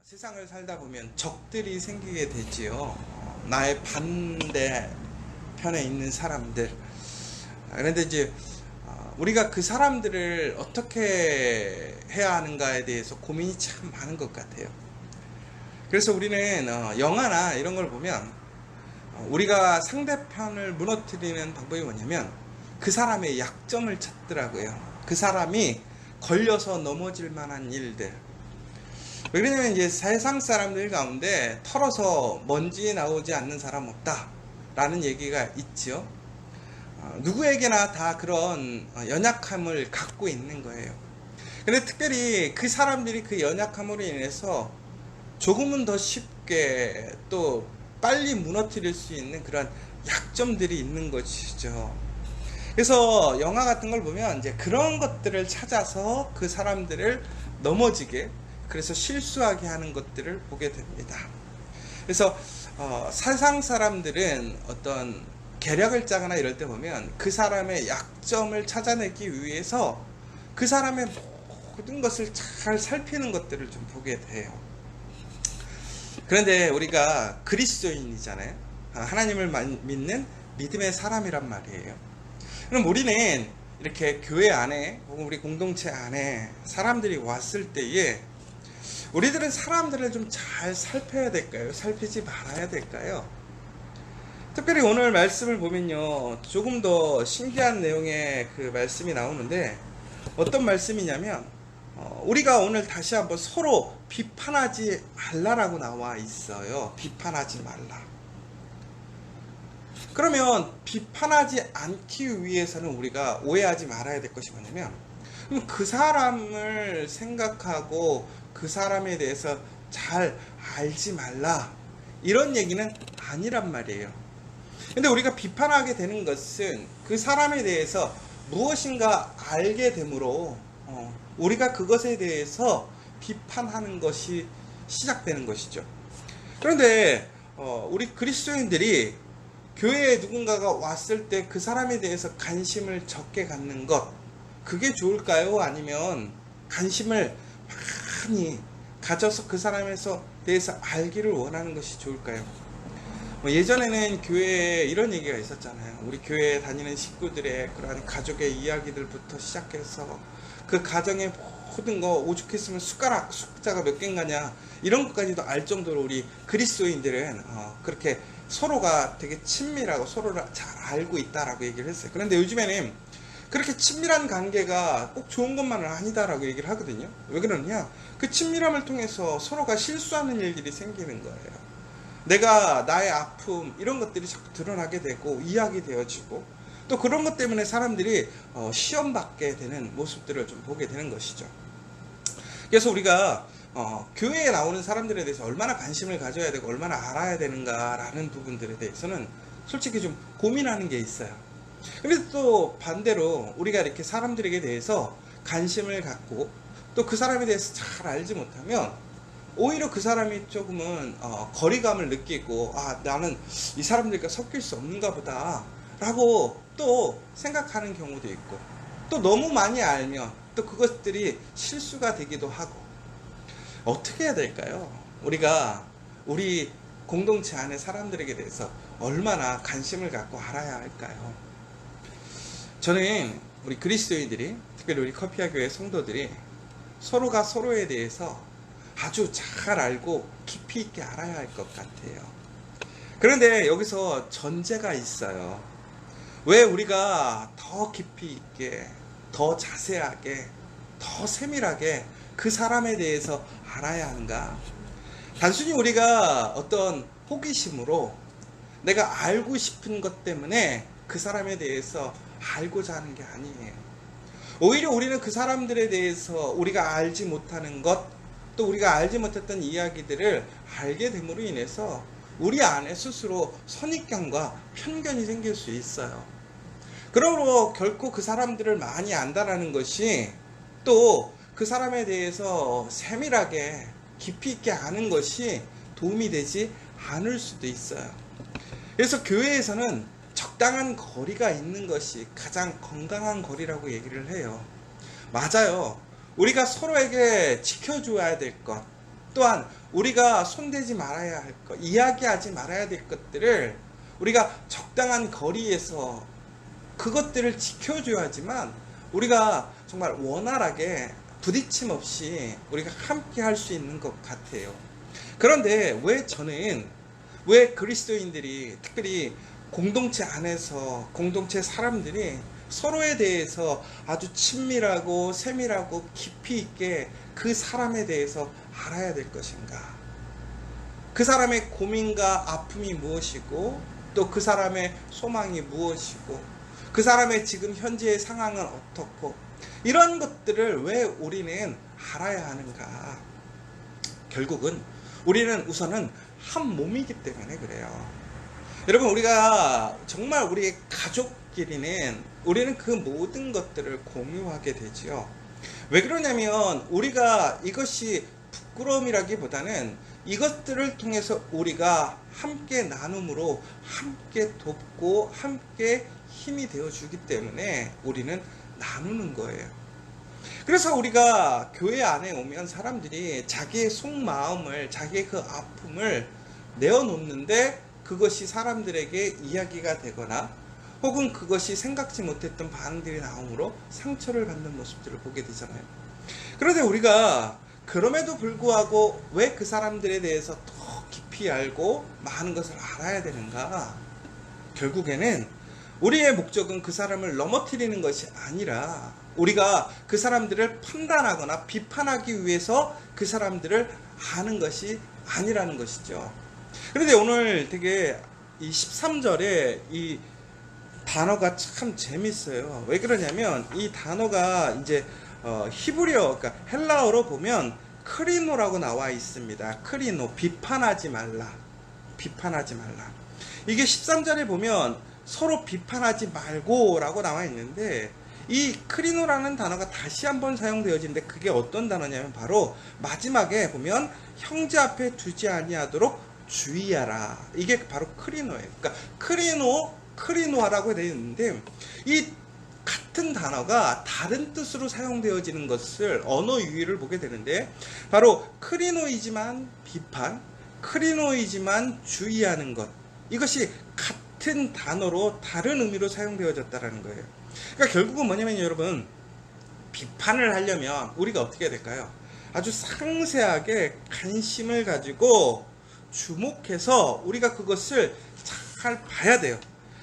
세상을 살다 보면 적들이 생기게 되지요. 나의 반대편에 있는 사람들. 그런데 이제 우리가 그 사람들을 어떻게 해야 하는가에 대해서 고민이 참 많은 것 같아요. 그래서 우리는 영화나 이런 걸 보면 우리가 상대편을 무너뜨리는 방법이 뭐냐면 그 사람의 약점을 찾더라고요. 그 사람이 걸려서 넘어질 만한 일들. 왜 그러냐면 이제 세상 사람들 가운데 털어서 먼지 나오지 않는 사람 없다 라는 얘기가 있죠. 누구에게나 다 그런 연약함을 갖고 있는 거예요. 근데 특별히 그 사람들이 그 연약함으로 인해서 조금은 더 쉽게 또 빨리 무너뜨릴 수 있는 그런 약점들이 있는 것이죠. 그래서 영화 같은 걸 보면 이제 그런 것들을 찾아서 그 사람들을 넘어지게, 그래서 실수하게 하는 것들을 보게 됩니다. 그래서 세상 사람들은 어떤 계략을 짜거나 이럴 때 보면 그 사람의 약점을 찾아내기 위해서 그 사람의 모든 것을 잘 살피는 것들을 좀 보게 돼요. 그런데 우리가 그리스도인이잖아요. 하나님을 믿는 믿음의 사람이란 말이에요. 그럼 우리는 이렇게 교회 안에 혹은 우리 공동체 안에 사람들이 왔을 때에 우리들은 사람들을 좀 잘 살펴야 될까요? 살피지 말아야 될까요? 특별히 오늘 말씀을 보면요, 조금 더 신기한 내용의 그 말씀이 나오는데 어떤 말씀이냐면 우리가 오늘 다시 한번 서로 비판하지 말라라고 나와 있어요. 비판하지 말라. 그러면 비판하지 않기 위해서는 우리가 오해하지 말아야 될 것이 뭐냐면, 그럼 그 사람을 생각하고 그 사람에 대해서 잘 알지 말라 이런 얘기는 아니란 말이에요. 근데 우리가 비판하게 되는 것은 그 사람에 대해서 무엇인가 알게 되므로 우리가 그것에 대해서 비판하는 것이 시작되는 것이죠. 그런데 우리 그리스도인들이 교회에 누군가가 왔을 때 그 사람에 대해서 관심을 적게 갖는 것, 그게 좋을까요? 아니면 관심을 많이 가져서 그 사람에 대해서 알기를 원하는 것이 좋을까요? 예전에는 교회에 이런 얘기가 있었잖아요. 우리 교회에 다니는 식구들의 그러한 가족의 이야기들부터 시작해서 그 가정의 모든 거 오죽했으면 숫자가 몇 개인가냐 이런 것까지도 알 정도로 우리 그리스도인들은 그렇게 서로가 되게 친밀하고 서로를 잘 알고 있다라고 얘기를 했어요. 그런데 요즘에는 그렇게 친밀한 관계가 꼭 좋은 것만은 아니다라고 얘기를 하거든요. 왜 그러냐? 그 친밀함을 통해서 서로가 실수하는 일들이 생기는 거예요. 내가 나의 아픔 이런 것들이 자꾸 드러나게 되고 이야기되어지고, 또 그런 것 때문에 사람들이 시험받게 되는 모습들을 좀 보게 되는 것이죠. 그래서 우리가 교회에 나오는 사람들에 대해서 얼마나 관심을 가져야 되고 얼마나 알아야 되는가라는 부분들에 대해서는 솔직히 좀 고민하는 게 있어요. 그런데 또 반대로 우리가 이렇게 사람들에게 대해서 관심을 갖고 또 그 사람에 대해서 잘 알지 못하면 오히려 그 사람이 조금은 거리감을 느끼고, 나는 이 사람들과 섞일 수 없는가 보다 라고 또 생각하는 경우도 있고, 또 너무 많이 알면 또 그것들이 실수가 되기도 하고. 어떻게 해야 될까요? 우리가 우리 공동체 안에 사람들에게 대해서 얼마나 관심을 갖고 알아야 할까요? 저는 우리 그리스도인들이, 특별히 우리 커피아 교회 성도들이 서로가 서로에 대해서 아주 잘 알고 깊이 있게 알아야 할 것 같아요. 그런데 여기서 전제가 있어요. 왜 우리가 더 깊이 있게, 더 자세하게, 더 세밀하게 그 사람에 대해서 알아야 하는가? 단순히 우리가 어떤 호기심으로 내가 알고 싶은 것 때문에 그 사람에 대해서 알고자 하는 게 아니에요. 오히려 우리는 그 사람들에 대해서 우리가 알지 못하는 것, 또 우리가 알지 못했던 이야기들을 알게 됨으로 인해서 우리 안에 스스로 선입견과 편견이 생길 수 있어요. 그러므로 결코 그 사람들을 많이 안다라는 것이 또 그 사람에 대해서 세밀하게 깊이 있게 아는 것이 도움이 되지 않을 수도 있어요. 그래서 교회에서는 적당한 거리가 있는 것이 가장 건강한 거리라고 얘기를 해요. 맞아요. 우리가 서로에게 지켜줘야 될 것, 또한 우리가 손대지 말아야 할 것, 이야기하지 말아야 될 것들을 우리가 적당한 거리에서 그것들을 지켜줘야지만 우리가 정말 원활하게 부딪힘 없이 우리가 함께 할 수 있는 것 같아요. 그런데 왜 그리스도인들이 특별히 공동체 안에서 공동체 사람들이 서로에 대해서 아주 친밀하고 세밀하고 깊이 있게 그 사람에 대해서 알아야 될 것인가? 그 사람의 고민과 아픔이 무엇이고 또 그 사람의 소망이 무엇이고 그 사람의 지금 현재의 상황은 어떻고 이런 것들을 왜 우리는 알아야 하는가? 결국은 우리는 우선은 한 몸이기 때문에 그래요. 여러분, 우리가 정말 우리의 가족끼리는 우리는 그 모든 것들을 공유하게 되지요. 왜 그러냐면 우리가 이것이 부끄러움이라기보다는 이것들을 통해서 우리가 함께 나눔으로 함께 돕고 함께 힘이 되어주기 때문에 우리는 나누는 거예요. 그래서 우리가 교회 안에 오면 사람들이 자기의 속마음을, 자기의 그 아픔을 내어놓는데 그것이 사람들에게 이야기가 되거나 혹은 그것이 생각지 못했던 반응들이 나오므로 상처를 받는 모습들을 보게 되잖아요. 그런데 우리가 그럼에도 불구하고 왜 그 사람들에 대해서 더 깊이 알고 많은 것을 알아야 되는가? 결국에는 우리의 목적은 그 사람을 넘어뜨리는 것이 아니라 우리가 그 사람들을 판단하거나 비판하기 위해서 그 사람들을 아는 것이 아니라는 것이죠. 그런데 오늘 되게 이 13절에 이 단어가 참 재밌어요. 왜 그러냐면 이 단어가 이제 히브리어, 그러니까 헬라어로 보면 크리노라고 나와 있습니다. 크리노, 비판하지 말라. 비판하지 말라. 이게 13절에 보면 서로 비판하지 말고 라고 나와 있는데 이 크리노라는 단어가 다시 한번 사용되어지는데 그게 어떤 단어냐면 바로 마지막에 보면 형제 앞에 두지 아니하도록 주의하라. 이게 바로 크리노예요. 그러니까 크리노라고 되어 있는데 이 같은 단어가 다른 뜻으로 사용되어지는 것을 언어 유희를 보게 되는데 바로 크리노이지만 비판, 크리노이지만 주의하는 것, 이것이 같은 단어로 다른 의미로 사용되어졌다는 거예요. 그러니까 결국은 뭐냐면 여러분, 비판을 하려면 우리가 어떻게 해야 될까요? 아주 상세하게 관심을 가지고 주목해서 우리가 그것을 잘 봐야 돼요.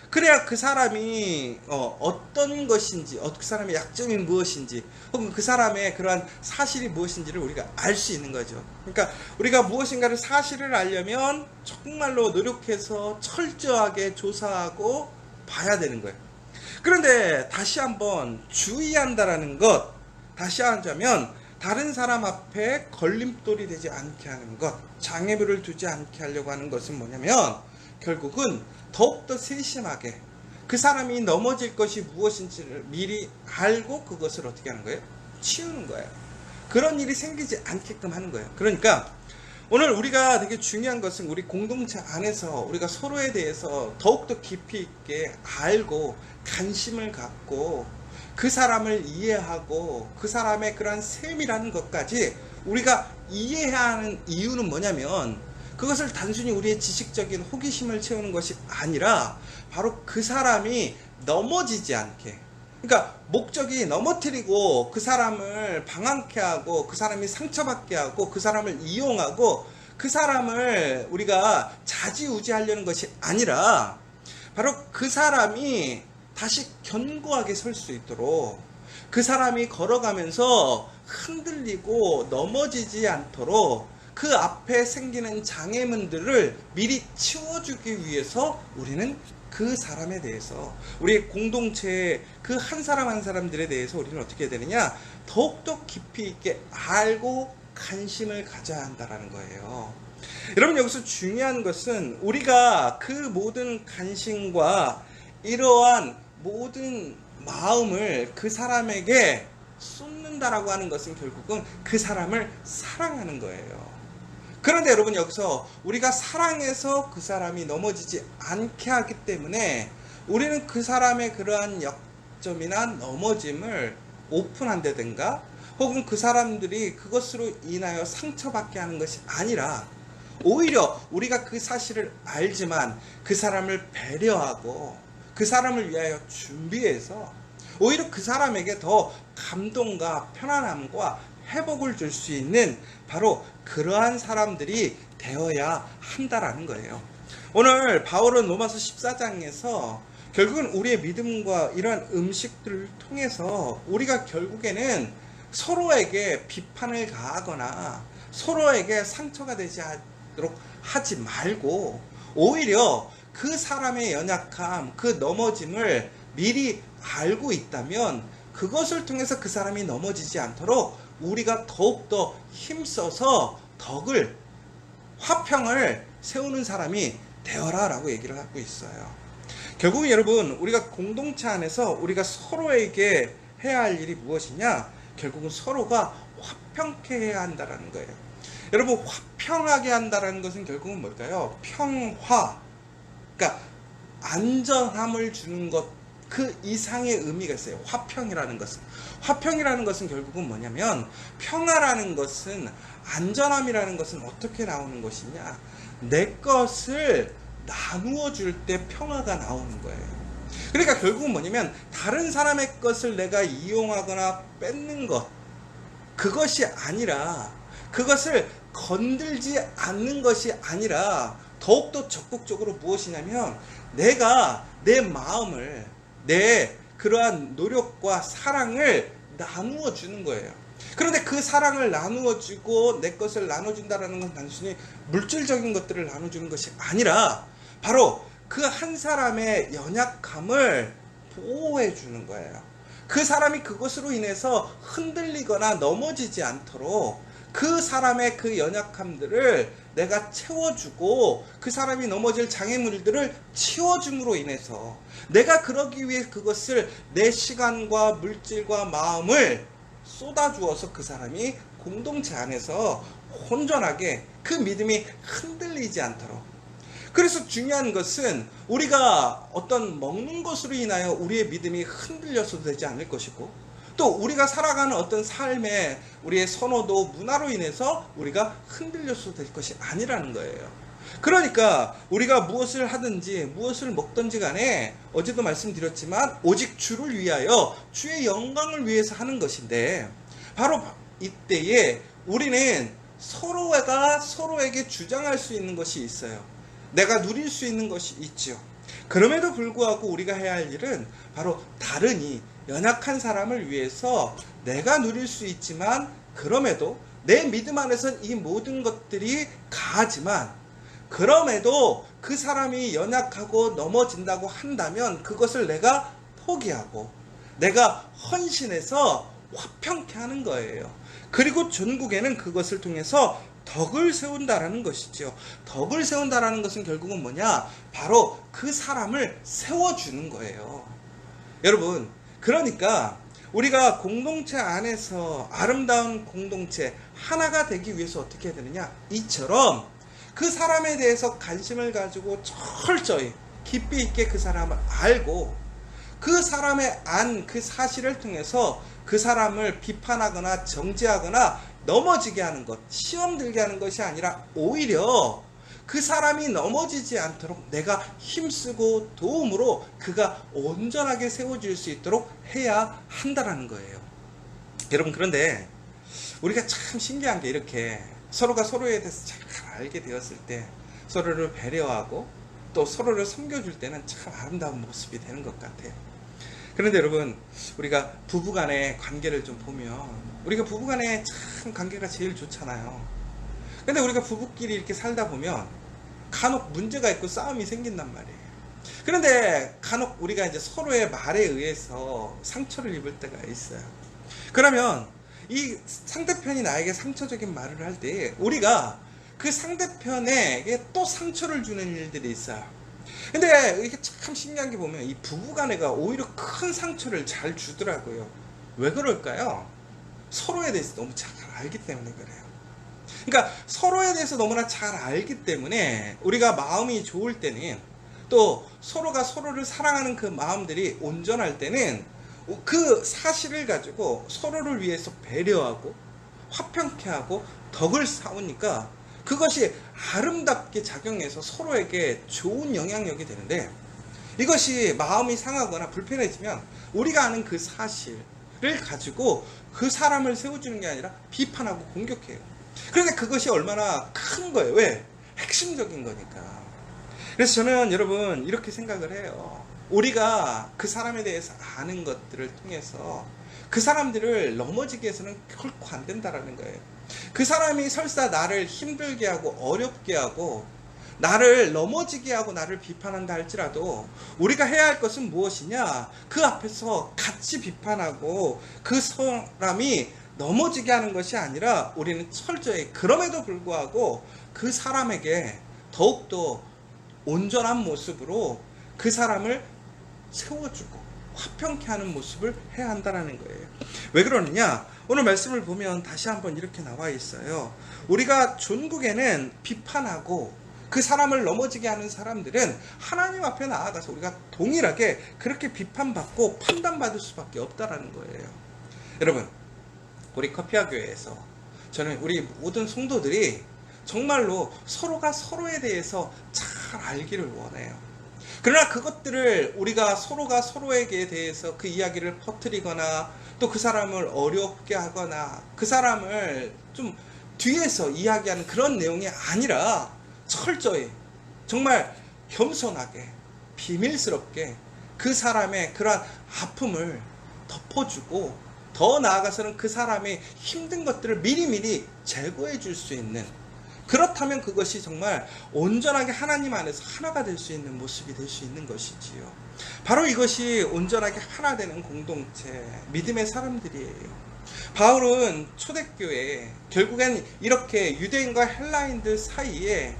그래야 그 사람이 어떤 것인지, 그 사람의 약점이 무엇인지, 혹은 그 사람의 그러한 사실이 무엇인지를 우리가 알 수 있는 거죠. 그러니까 우리가 무엇인가를 사실을 알려면 정말로 노력해서 철저하게 조사하고 봐야 되는 거예요. 그런데 다시 한번 주의한다라는 것, 다시 하자면 다른 사람 앞에 걸림돌이 되지 않게 하는 것, 장애물을 두지 않게 하려고 하는 것은 뭐냐면 결국은 더욱더 세심하게 그 사람이 넘어질 것이 무엇인지를 미리 알고 그것을 어떻게 하는 거예요? 치우는 거예요. 그런 일이 생기지 않게끔 하는 거예요. 그러니까 오늘 우리가 되게 중요한 것은 우리 공동체 안에서 우리가 서로에 대해서 더욱더 깊이 있게 알고 관심을 갖고 그 사람을 이해하고 그 사람의 그러한 세밀한 것까지 우리가 이해해야 하는 이유는 뭐냐면 그것을 단순히 우리의 지식적인 호기심을 채우는 것이 아니라 바로 그 사람이 넘어지지 않게, 그러니까 목적이 넘어뜨리고 그 사람을 방황케 하고 그 사람이 상처받게 하고 그 사람을 이용하고 그 사람을 우리가 좌지우지하려는 것이 아니라 바로 그 사람이 다시 견고하게 설 수 있도록 그 사람이 걸어가면서 흔들리고 넘어지지 않도록 그 앞에 생기는 장애물들을 미리 치워주기 위해서 우리는 그 사람에 대해서, 우리의 공동체의 그 한 사람 한 사람들에 대해서 우리는 어떻게 해야 되느냐, 더욱더 깊이 있게 알고 관심을 가져야 한다는 거예요. 여러분, 여기서 중요한 것은 우리가 그 모든 관심과 이러한 모든 마음을 그 사람에게 쏟는다라고 하는 것은 결국은 그 사람을 사랑하는 거예요. 그런데 여러분, 여기서 우리가 사랑해서 그 사람이 넘어지지 않게 하기 때문에 우리는 그 사람의 그러한 약점이나 넘어짐을 오픈한다든가 혹은 그 사람들이 그것으로 인하여 상처받게 하는 것이 아니라 오히려 우리가 그 사실을 알지만 그 사람을 배려하고 그 사람을 위하여 준비해서 오히려 그 사람에게 더 감동과 편안함과 회복을 줄 수 있는 바로 그러한 사람들이 되어야 한다라는 거예요. 오늘 바울은 로마서 14장에서 결국은 우리의 믿음과 이러한 음식들을 통해서 우리가 결국에는 서로에게 비판을 가하거나 서로에게 상처가 되지 않도록 하지 말고 오히려 그 사람의 연약함, 그 넘어짐을 미리 알고 있다면 그것을 통해서 그 사람이 넘어지지 않도록 우리가 더욱더 힘써서 덕을, 화평을 세우는 사람이 되어라 라고 얘기를 하고 있어요. 결국 여러분, 우리가 공동체 안에서 우리가 서로에게 해야 할 일이 무엇이냐? 결국은 서로가 화평케 해야 한다는 거예요. 여러분, 화평하게 한다는 것은 결국은 뭘까요? 평화, 그러니까 안전함을 주는 것, 그 이상의 의미가 있어요. 화평이라는 것은 결국은 뭐냐면, 평화라는 것은, 안전함이라는 것은 어떻게 나오는 것이냐? 내 것을 나누어 줄 때 평화가 나오는 거예요. 그러니까 결국은 뭐냐면 다른 사람의 것을 내가 이용하거나 뺏는 것, 그것이 아니라, 그것을 건들지 않는 것이 아니라 더욱더 적극적으로 무엇이냐면 내가 내 마음을, 내 그러한 노력과 사랑을 나누어 주는 거예요. 그런데 그 사랑을 나누어 주고 내 것을 나눠준다는 건 단순히 물질적인 것들을 나눠주는 것이 아니라 바로 그 한 사람의 연약함을 보호해 주는 거예요. 그 사람이 그것으로 인해서 흔들리거나 넘어지지 않도록 그 사람의 그 연약함들을 내가 채워주고 그 사람이 넘어질 장애물들을 치워줌으로 인해서 내가 그러기 위해 그것을 내 시간과 물질과 마음을 쏟아주어서 그 사람이 공동체 안에서 온전하게 그 믿음이 흔들리지 않도록. 그래서 중요한 것은 우리가 어떤 먹는 것으로 인하여 우리의 믿음이 흔들려서도 되지 않을 것이고, 또 우리가 살아가는 어떤 삶의 우리의 선호도, 문화로 인해서 우리가 흔들려서도 될 것이 아니라는 거예요. 그러니까 우리가 무엇을 하든지 무엇을 먹든지 간에 어제도 말씀드렸지만 오직 주를 위하여 주의 영광을 위해서 하는 것인데, 바로 이때에 우리는 서로가 서로에게 주장할 수 있는 것이 있어요. 내가 누릴 수 있는 것이 있죠. 그럼에도 불구하고 우리가 해야 할 일은 바로 다른 이 연약한 사람을 위해서 내가 누릴 수 있지만, 그럼에도 내 믿음 안에선 이 모든 것들이 가하지만, 그럼에도 그 사람이 연약하고 넘어진다고 한다면 그것을 내가 포기하고 내가 헌신해서 화평케 하는 거예요. 그리고 전국에는 그것을 통해서 덕을 세운다라는 것이죠. 덕을 세운다라는 것은 결국은 뭐냐? 바로 그 사람을 세워주는 거예요. 여러분, 그러니까 우리가 공동체 안에서 아름다운 공동체 하나가 되기 위해서 어떻게 해야 되느냐? 이처럼 그 사람에 대해서 관심을 가지고 철저히 깊이 있게 그 사람을 알고 그 사람의 안 그 사실을 통해서 그 사람을 비판하거나 정죄하거나 넘어지게 하는 것, 시험 들게 하는 것이 아니라 오히려 그 사람이 넘어지지 않도록 내가 힘쓰고 도움으로 그가 온전하게 세워질 수 있도록 해야 한다는 거예요. 여러분, 그런데 우리가 참 신기한 게 이렇게 서로가 서로에 대해서 잘 알게 되었을 때 서로를 배려하고 또 서로를 섬겨줄 때는 참 아름다운 모습이 되는 것 같아요. 그런데 여러분, 우리가 부부간의 관계를 좀 보면 우리가 부부간의 참 관계가 제일 좋잖아요. 근데 우리가 부부끼리 이렇게 살다 보면 간혹 문제가 있고 싸움이 생긴단 말이에요. 그런데 간혹 우리가 이제 서로의 말에 의해서 상처를 입을 때가 있어요. 그러면 이 상대편이 나에게 상처적인 말을 할 때 우리가 그 상대편에게 또 상처를 주는 일들이 있어요. 근데 이게 참 신기한 게 보면 이 부부간에가 오히려 큰 상처를 잘 주더라고요. 왜 그럴까요? 서로에 대해서 너무 잘 알기 때문에 그래요. 그러니까 서로에 대해서 너무나 잘 알기 때문에 우리가 마음이 좋을 때는, 또 서로가 서로를 사랑하는 그 마음들이 온전할 때는 그 사실을 가지고 서로를 위해서 배려하고 화평케 하고 덕을 쌓으니까 그것이 아름답게 작용해서 서로에게 좋은 영향력이 되는데, 이것이 마음이 상하거나 불편해지면 우리가 아는 그 사실을 가지고 그 사람을 세워주는 게 아니라 비판하고 공격해요. 그런데 그것이 얼마나 큰 거예요. 왜? 핵심적인 거니까. 그래서 저는 여러분 이렇게 생각을 해요. 우리가 그 사람에 대해서 아는 것들을 통해서 그 사람들을 넘어지게 해서는 결코 안 된다라는 거예요. 그 사람이 설사 나를 힘들게 하고 어렵게 하고 나를 넘어지게 하고 나를 비판한다 할지라도 우리가 해야 할 것은 무엇이냐? 그 앞에서 같이 비판하고 그 사람이 넘어지게 하는 것이 아니라 우리는 철저히 그럼에도 불구하고 그 사람에게 더욱더 온전한 모습으로 그 사람을 세워주고 화평케 하는 모습을 해야 한다는 거예요. 왜 그러느냐? 오늘 말씀을 보면 다시 한번 이렇게 나와 있어요. 우리가 존국에는 비판하고 그 사람을 넘어지게 하는 사람들은 하나님 앞에 나아가서 우리가 동일하게 그렇게 비판받고 판단받을 수밖에 없다라는 거예요. 여러분, 우리 커피아 교회에서 저는 우리 모든 성도들이 정말로 서로가 서로에 대해서 잘 알기를 원해요. 그러나 그것들을 우리가 서로가 서로에게 대해서 그 이야기를 퍼뜨리거나 또 그 사람을 어렵게 하거나 그 사람을 좀 뒤에서 이야기하는 그런 내용이 아니라 철저히 정말 겸손하게 비밀스럽게 그 사람의 그러한 아픔을 덮어주고 더 나아가서는 그 사람의 힘든 것들을 미리미리 제거해 줄 수 있는, 그렇다면 그것이 정말 온전하게 하나님 안에서 하나가 될 수 있는 모습이 될 수 있는 것이지요. 바로 이것이 온전하게 하나 되는 공동체, 믿음의 사람들이에요. 바울은 초대교회에 결국엔 이렇게 유대인과 헬라인들 사이에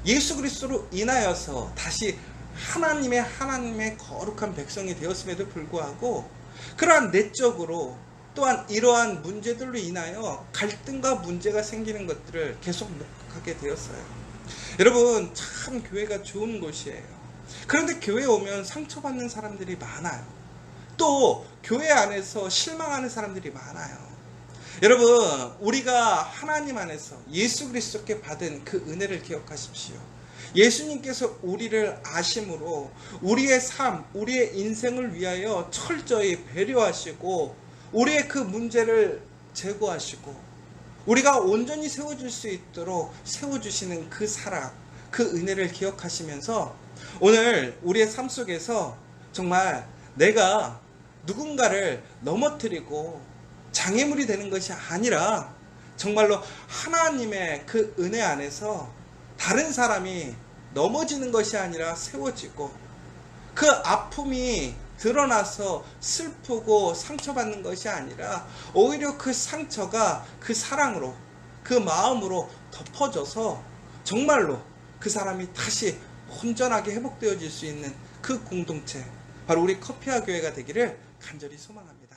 예수 그리스도로 인하여서 다시 하나님의 거룩한 백성이 되었음에도 불구하고 그러한 내적으로 또한 이러한 문제들로 인하여 갈등과 문제가 생기는 것들을 계속 목격하게 되었어요. 여러분, 참 교회가 좋은 곳이에요. 그런데 교회에 오면 상처받는 사람들이 많아요. 또 교회 안에서 실망하는 사람들이 많아요. 여러분, 우리가 하나님 안에서 예수 그리스도께 받은 그 은혜를 기억하십시오. 예수님께서 우리를 아심으로 우리의 삶, 우리의 인생을 위하여 철저히 배려하시고 우리의 그 문제를 제거하시고 우리가 온전히 세워줄 수 있도록 세워주시는 그 사랑, 그 은혜를 기억하시면서 오늘 우리의 삶 속에서 정말 내가 누군가를 넘어뜨리고 장애물이 되는 것이 아니라 정말로 하나님의 그 은혜 안에서 다른 사람이 넘어지는 것이 아니라 세워지고 그 아픔이 드러나서 슬프고 상처받는 것이 아니라 오히려 그 상처가 그 사랑으로, 그 마음으로 덮어져서 정말로 그 사람이 다시 온전하게 회복되어질 수 있는 그 공동체, 바로 우리 커피아 교회가 되기를 간절히 소망합니다.